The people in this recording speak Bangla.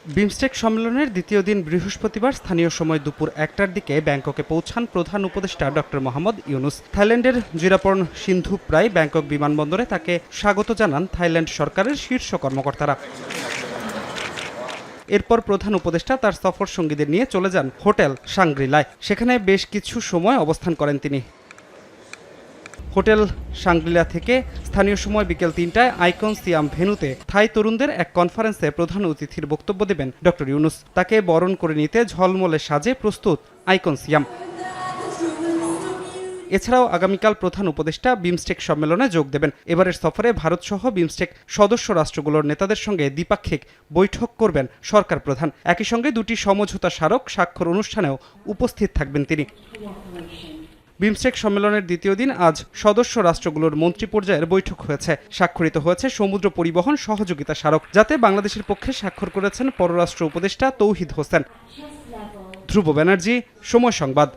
বিমস্টেক সম্মেলনের দ্বিতীয় দিন বৃহস্পতিবার স্থানীয় সময় দুপুর 1টার দিকে ব্যাংককে পৌঁছান প্রধান উপদেষ্টা ডক্টর মোহাম্মদ ইউনুস। থাইল্যান্ডের জিরাপর্ণ সিন্ধুপ্রায় ব্যাংকক বিমানবন্দরে তাকে স্বাগত জানান থাইল্যান্ড সরকারের শীর্ষ কর্মকর্তারা। এরপর প্রধান উপদেষ্টা তার সফর সঙ্গীদের নিয়ে চলে যান হোটেল শাংগ্রিলায়। সেখানে বেশ কিছু সময় অবস্থান করেন তিনি। হোটেল শাংগ্রিলা থেকে স্থানীয় সময় বিকেল 3টায় আইকন সিয়াম ভেন্যুতে থাই তরুণদের এক কনফারেন্সে প্রধান অতিথির বক্তব্য দেবেন ডক্টর ইউনুস। তাকে বরণ করে নিতে ঝলমলে সাজে প্রস্তুত আইকন সিয়াম। এছাড়াও আগামীকাল প্রধান উপদেষ্টা বিমস্টেক সম্মেলনে যোগ দেবেন। এবারের সফরে ভারতসহ বিমস্টেক সদস্য রাষ্ট্রগুলোর নেতাদের সঙ্গে দ্বিপাক্ষিক বৈঠক করবেন সরকার প্রধান। একই সঙ্গে দুটি সমঝোতা স্মারক স্বাক্ষর অনুষ্ঠানেও উপস্থিত থাকবেন তিনি। বিমস্টেক সম্মেলনের দ্বিতীয় দিন আজ সদস্য রাষ্ট্রগুলোর মন্ত্রী পর্যায়ের বৈঠক হয়েছে। স্বাক্ষরিত হয়েছে সমুদ্র পরিবহন সহযোগিতা স্মারক, যাতে বাংলাদেশের পক্ষে স্বাক্ষর করেছেন পররাষ্ট্র উপদেষ্টা তৌহিদ হোসেন। ধ্রুব ব্যানার্জি, সময় সংবাদ।